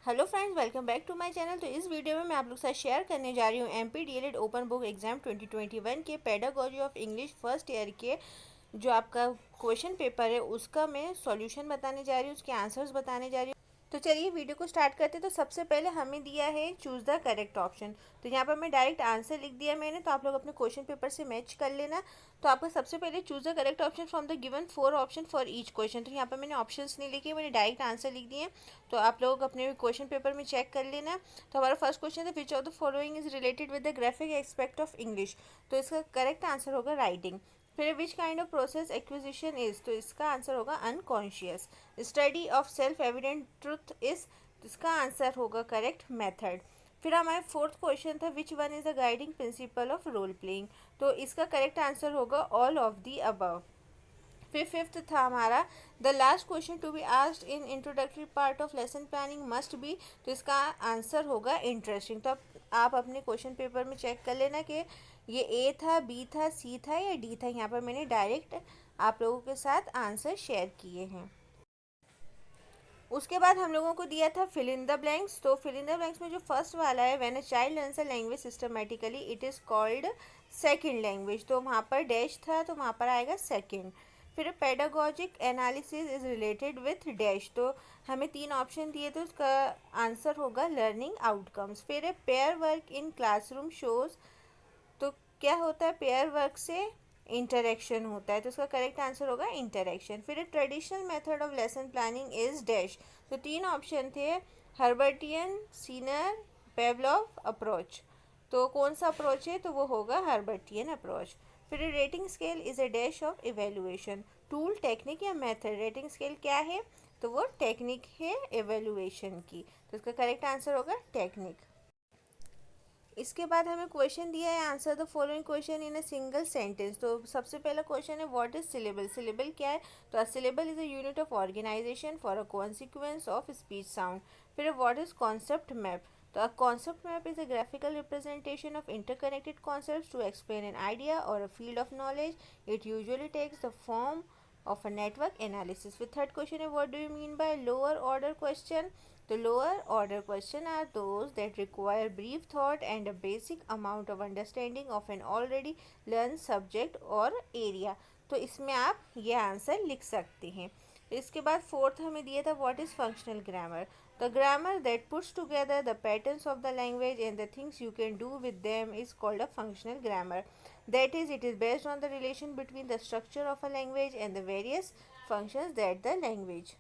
Hello friends, welcome back to my channel. तो इस video में मैं आप लोग के साथ शेयर करने जा रही हूँ MP DElEd open book exam 2021 के pedagogy of English first year के जो आपका क्वेश्चन पेपर है उसका मैं सॉल्यूशन बताने जा रही हूँ, उसके आंसर्स बताने जा रही हूँ। तो चलिए वीडियो को स्टार्ट करते हैं। तो सबसे पहले हमें दिया है चूज़ द करेक्ट ऑप्शन। तो यहाँ पर मैं डायरेक्ट आंसर लिख दिया मैंने, तो आप लोग अपने क्वेश्चन पेपर से मैच कर लेना। तो आपका सबसे पहले choose the correct option from the given 4 option for each question. तो यहाँ पर मैंने ऑप्शंस नहीं लिखे, मैंने डायरेक्ट आंसर लिख दिए। तो आप लोग अपने क्वेश्चन पेपर में चेक कर लेना। तो हमारा फर्स्ट क्वेश्चन है, which of the following is related with the graphic aspect of English. तो इसका करेक्ट आंसर होगा राइटिंग। फिर which kind of process acquisition is, तो इसका आंसर होगा unconscious. Study of self evident truth is, तो इसका आंसर होगा करेक्ट मेथड। फिर हमारा फोर्थ क्वेश्चन था, which one is the guiding principle of role playing. तो इसका करेक्ट आंसर होगा ऑल ऑफ दी अबव। फिर फिफ्थ था हमारा, the last question to be asked in introductory part of lesson planning must be, तो इसका answer होगा interesting. तो आप अपने क्वेश्चन पेपर में चेक कर लेना कि ये ए था, बी था, सी था या डी था। यहाँ पर मैंने डायरेक्ट आप लोगों के साथ आंसर शेयर किए हैं। उसके बाद हम लोगों को दिया था फिल इन द ब्लैंक्स। तो फिल इन द ब्लैंक्स में जो फर्स्ट वाला है, when a child learns a language systematically it is called second language. तो वहाँ पर डैश था, तो वहाँ पर आएगा सेकंड। फिर pedagogic analysis is related with dash. तो हमें 3 ऑप्शन दिए, तो उसका आंसर होगा लर्निंग आउटकम्स। फिर pair work in classroom shows, तो क्या होता है पेयर वर्क से इंटरेक्शन होता है, तो उसका करेक्ट आंसर होगा इंटरेक्शन। फिर traditional method of lesson planning is dash. तो 3 ऑप्शन थे, हर्बर्टियन, सीनर, पेवलॉव अप्रोच। तो कौन सा अप्रोच है, तो वो होगा हर्बर्टियन अप्रोच। फिर rating scale is a dash of evaluation, tool, technique या मेथड। रेटिंग स्केल क्या है, तो वो टेक्निक है एवेल्युएशन की, तो इसका करेक्ट आंसर होगा टेक्निक। इसके बाद हमें क्वेश्चन दिया है, answer the following question in a single sentence. तो सबसे पहला क्वेश्चन है, व्हाट इज सिलेबल। सिलेबल क्या है, तो syllable is a unit of organisation for a consequence of speech sound. फिर व्हाट इज कॉन्सेप्ट मैप। तो a concept map is a graphical representation of interconnected concepts to explain an idea or a field of knowledge. It usually takes the form of a network analysis. With third question है, what do you mean by lower order question. The lower order question are those that require brief thought and a basic amount of understanding of an already learned subject or area. तो इसमें आप ये answer लिख सकते हैं। इसके बाद fourth हमें दिया था, what is functional grammar. The grammar that puts together the patterns of the language and the things you can do with them is called a functional grammar. That is, it is based on the relation between the structure of a language and the various functions that the language.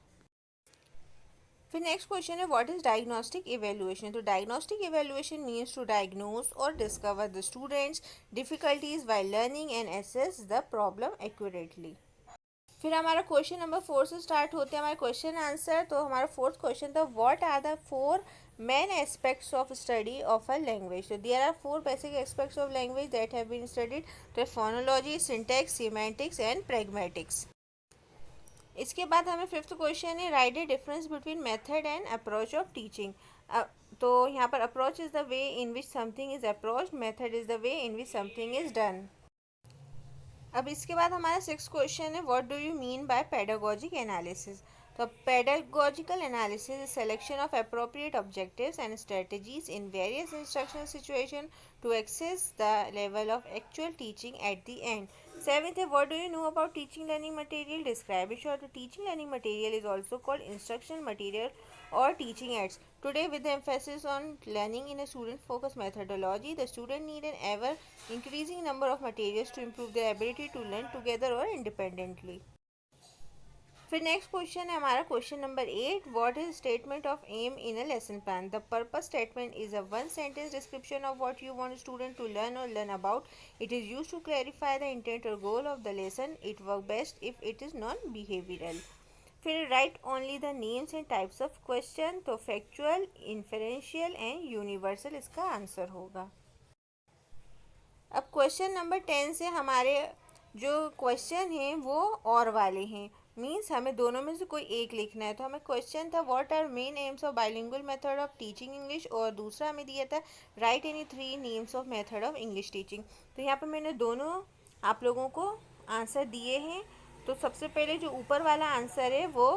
फिर next question है, what is diagnostic evaluation. तो diagnostic evaluation means to diagnose और discover the students difficulties while learning and assess the problem accurately. फिर हमारा question number 4 से start होते हैं हमारे क्वेश्चन आंसर। तो हमारा फोर्थ क्वेश्चन था, what are the 4 main aspects of study of a language. So there are 4 basic aspects of language that have been studied: the phonology, syntax, semantics and pragmatics. इसके बाद हमें fifth question है, right the difference between method and approach of teaching. तो यहाँ पर approach is the way in which something is approach, method is the way in which something is done. अब इसके बाद हमारा सिक्स क्वेश्चन है, what do you mean by pedagogic analysis. तो pedagogical analysis is selection of appropriate objectives and strategies in various instructional situation to access the level of actual teaching at the end. Seventh है, what do you know about teaching learning material, describe it. Short, teaching learning material is also called instructional material or teaching aids. Today, with the emphasis on learning in a student-focused methodology, the student need an ever-increasing number of materials to improve their ability to learn together or independently. फिर next question है हमारा question number 8, what is statement of aim in a lesson plan. The purpose statement is a one sentence description of what you want student to learn और learn about. It is used to clarify the intent और goal of the lesson. It work best if it is non behavioral. फिर write only the names and types of question. तो factual, inferential and universal इसका answer होगा. अब question number 10 से हमारे जो question हैं वो और वाले हैं, मीन्स हमें दोनों में से कोई एक लिखना है. तो हमें क्वेश्चन था, what are main aims of bilingual method of teaching English, और दूसरा हमें दिया था, write any 3 names of method of English teaching. तो यहाँ पर मैंने दोनों आप लोगों को आंसर दिए हैं. तो सबसे पहले जो ऊपर वाला आंसर है वो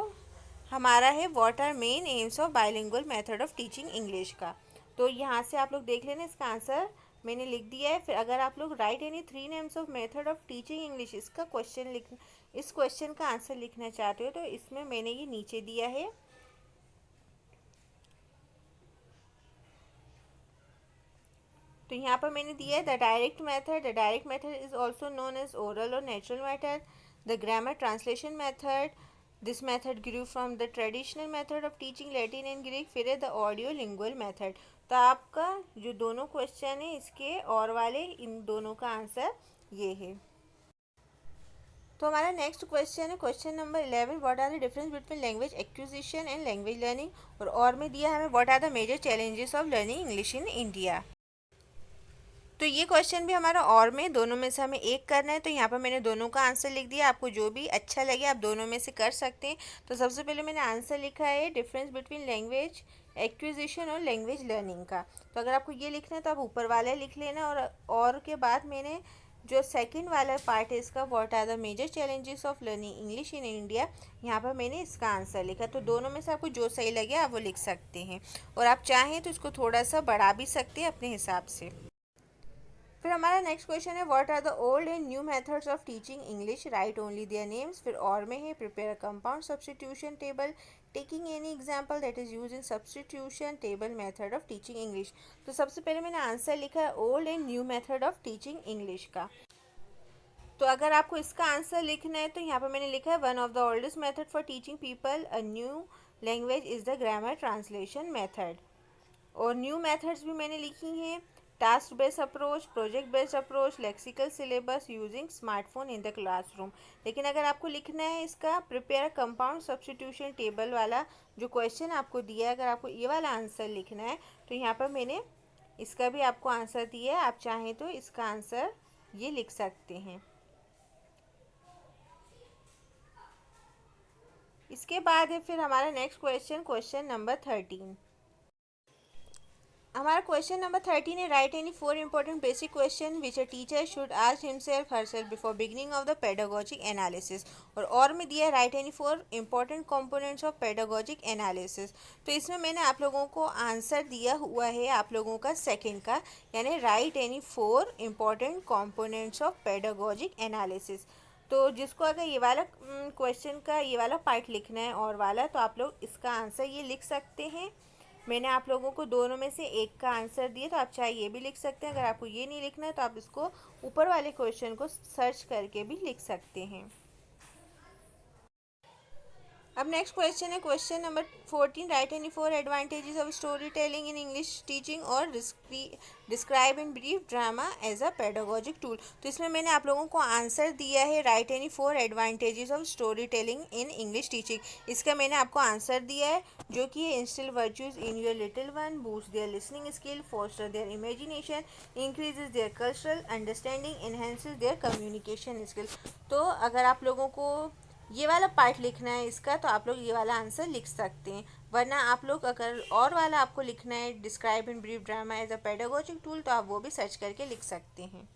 हमारा है what are main aims of bilingual method of teaching English का। तो यहाँ से आप लोग देख लेना, इसका आंसर मैंने लिख दिया है। फिर अगर आप लोग right any 3 names of method of teaching English, इसका क्वेश्चन लिख, इस क्वेश्चन का आंसर लिखना चाहते हो तो इसमें मैंने ये नीचे दिया है। तो यहाँ पर मैंने दिया है the direct method is also known as oral और natural method, the grammar translation method, this method grew from the traditional method of teaching Latin and Greek, फिर है द ऑडियो लिंगुअल मेथड। तो आपका जो दोनों क्वेश्चन है इसके और वाले, इन दोनों का आंसर ये है। तो हमारा नेक्स्ट क्वेश्चन है question number 11, what are the difference between language acquisition and language learning. और में दिया है हमें what are the major challenges of learning English in India. तो ये क्वेश्चन भी हमारा और में दोनों में से हमें एक करना है। तो यहाँ पर मैंने दोनों का आंसर लिख दिया, आपको जो भी अच्छा लगे आप दोनों में से कर सकते हैं। तो सबसे पहले मैंने आंसर लिखा है डिफरेंस बिटवीन लैंग्वेज एक्विजिशन और लैंग्वेज लर्निंग का। तो अगर आपको ये लिखना है तो आप ऊपर वाला लिख लेना, और के बाद मैंने जो सेकंड वाला पार्ट है इसका, what are the major challenges of learning English in India, यहाँ पर मैंने इसका आंसर लिखा। तो दोनों में से आपको जो सही लगे आप वो लिख सकते हैं, और आप चाहें तो इसको थोड़ा सा बढ़ा भी सकते हैं अपने हिसाब से। फिर हमारा नेक्स्ट क्वेश्चन है what are the old and new methods of teaching English, write only their names. फिर और में है prepare a compound substitution table taking any example that is used in substitution table method of teaching English. तो सबसे पहले मैंने answer लिखा है old and new method of teaching English का। तो अगर आपको इसका आंसर लिखना है तो यहाँ पर मैंने लिखा है one of the oldest method for teaching people a new language is the grammar translation method. और न्यू मेथड्स भी मैंने लिखी हैं, task based approach, project based approach, lexical syllabus using smartphone in the classroom. लेकिन अगर आपको लिखना है इसका प्रिपेयर कंपाउंड सब्स्टिट्यूशन टेबल वाला जो क्वेश्चन आपको दिया है, अगर आपको ये वाला आंसर लिखना है तो यहाँ पर मैंने इसका भी आपको आंसर दिया है, आप चाहें तो इसका आंसर ये लिख सकते हैं। इसके बाद है फिर हमारा नेक्स्ट क्वेश्चन, क्वेश्चन नंबर 13। हमारा क्वेश्चन नंबर 13 है right any 4 important basic question which a teacher should ask himself herself before beginning of the pedagogic analysis. और में दिया है right any 4 important components of pedagogic analysis. तो इसमें मैंने आप लोगों को आंसर दिया हुआ है आप लोगों का सेकंड का, यानी write any 4 important components of pedagogic analysis. तो जिसको अगर ये वाला क्वेश्चन का ये वाला पार्ट लिखना है और वाला, तो आप लोग इसका आंसर ये लिख सकते हैं। मैंने आप लोगों को दोनों में से एक का आंसर दिया, तो आप चाहे ये भी लिख सकते हैं। अगर आपको ये नहीं लिखना है तो आप इसको ऊपर वाले क्वेश्चन को सर्च करके भी लिख सकते हैं। अब नेक्स्ट क्वेश्चन है question number 14, right any 4 advantages of story telling in English teaching और describe in brief drama as a pedagogic tool. तो इसमें मैंने आप लोगों को आंसर दिया है right any 4 advantages of story telling in English teaching. इसका मैंने आपको आंसर दिया है जो कि है instil virtues in your little one, boost their listening skill, foster their imagination, increases their cultural understanding, enhances their communication skill. तो अगर आप लोगों को ये वाला पार्ट लिखना है इसका, तो आप लोग ये वाला आंसर लिख सकते हैं। वरना आप लोग अगर और वाला आपको लिखना है describe in brief drama as a pedagogic tool, तो आप वो भी सर्च करके लिख सकते हैं।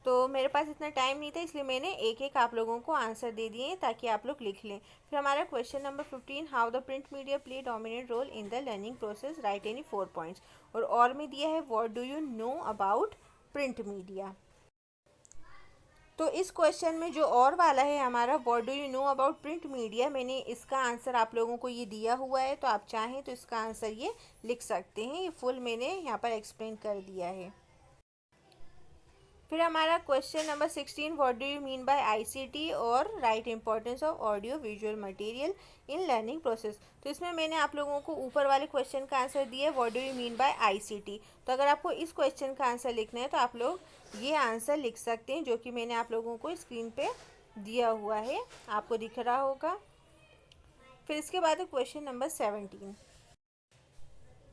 तो मेरे पास इतना टाइम नहीं था इसलिए मैंने एक एक आप लोगों को आंसर दे दिए ताकि आप लोग लिख लें। फिर हमारा question number 15, how the print media play dominate role in the learning process, write any 4 points. और में दिया है what do you know about print media. तो इस क्वेश्चन में जो और वाला है हमारा what do you know about print media, मैंने इसका आंसर आप लोगों को ये दिया हुआ है, तो आप चाहें तो इसका आंसर ये लिख सकते हैं। ये फुल मैंने यहाँ पर एक्सप्लेन कर दिया है। फिर हमारा question number 16, what do you mean by ICT और right importance of audio visual material in learning process. तो इसमें मैंने आप लोगों को ऊपर वाले क्वेश्चन का आंसर दिया है what do you mean by ICT. तो अगर आपको इस क्वेश्चन का आंसर लिखना है तो आप लोग ये आंसर लिख सकते हैं जो कि मैंने आप लोगों को स्क्रीन पे दिया हुआ है, आपको दिख रहा होगा। फिर इसके बाद है क्वेश्चन नंबर 17।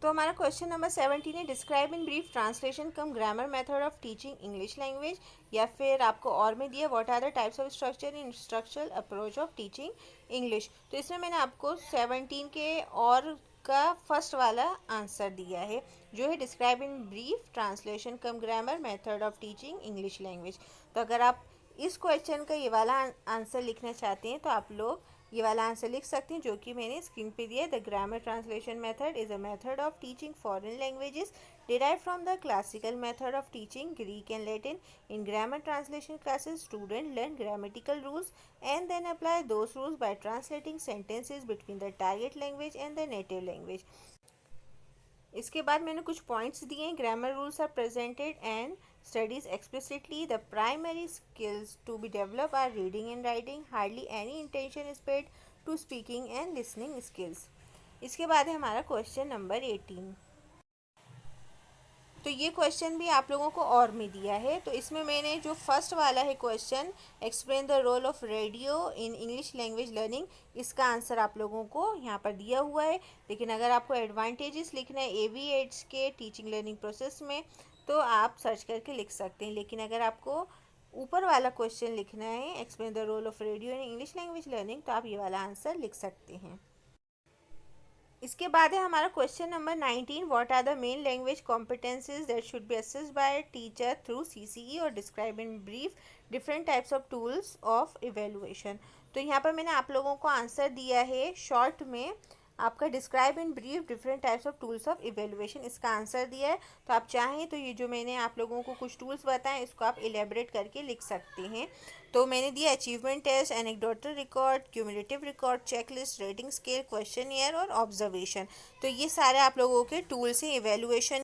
तो हमारा क्वेश्चन नंबर 17 है describe in brief translation cum grammar method of teaching English language, या फिर आपको और में दिया what are the types of structure in instructional approach of teaching English. तो इसमें मैंने आपको 17 के और का फर्स्ट वाला आंसर दिया है जो है describe in brief translation cum grammar method of teaching English language. तो अगर आप इस क्वेश्चन का ये वाला आंसर लिखना चाहते हैं तो आप लोग ये वाला आंसर लिख सकते हैं जो कि मैंने स्क्रीन पे दिया है। The grammar translation method is a method of teaching foreign languages derived from the classical method of teaching Greek and Latin. In grammar translation classes, students learn grammatical rules and then apply those rules by translating sentences between the target language and the native language. इसके बाद मैंने कुछ points दिए हैं। Grammar rules are presented and studies explicitly. The primary skills to be develop are reading and writing. Hardly any intention is paid to speaking and listening skills. इसके बाद है हमारा क्वेश्चन नंबर 18। तो ये क्वेश्चन भी आप लोगों को और में दिया है। तो इसमें मैंने जो फर्स्ट वाला है question, explain the role of radio in English language learning, इसका आंसर आप लोगों को यहाँ पर दिया हुआ है। लेकिन अगर आपको एडवांटेजेस लिखना है एवीएट्स के टीचिंग लर्निंग प्रोसेस में तो आप सर्च करके लिख सकते हैं। लेकिन अगर आपको ऊपर वाला क्वेश्चन लिखना है, explain the role of radio in English language learning, तो आप ये वाला आंसर लिख सकते हैं। इसके बाद है हमारा question number 19। What are the main language competencies that should be assessed by teacher through CCE और describe in brief different types of tools of evaluation. तो यहाँ पर मैंने आप लोगों को आंसर दिया है शॉर्ट में, आपका describe in brief different types of tools of evaluation, इसका आंसर दिया है। तो आप चाहें तो ये जो मैंने आप लोगों को कुछ टूल्स बताएं इसको आप इलेबरेट करके लिख सकते हैं। तो मैंने दिया achievement test, anecdotal record, cumulative record, checklist, rating scale, questionnaire और ऑब्जर्वेशन। तो ये सारे आप लोगों के टूल्स हैं इवेलुएशन।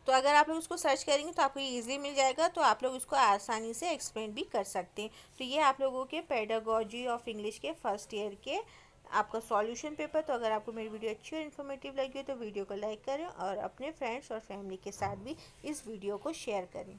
तो अगर आप लोग उसको सर्च करेंगे तो आपको ईजिली मिल जाएगा, तो आप लोग उसको आसानी से एक्सप्लेन भी कर सकते हैं। तो ये आप लोगों के पेडागोजी ऑफ इंग्लिश के फर्स्ट ईयर के आपका सॉल्यूशन पेपर। तो अगर आपको मेरी वीडियो अच्छी और इन्फॉर्मेटिव लगी हो तो वीडियो को लाइक करें और अपने फ्रेंड्स और फैमिली के साथ भी इस वीडियो को शेयर करें।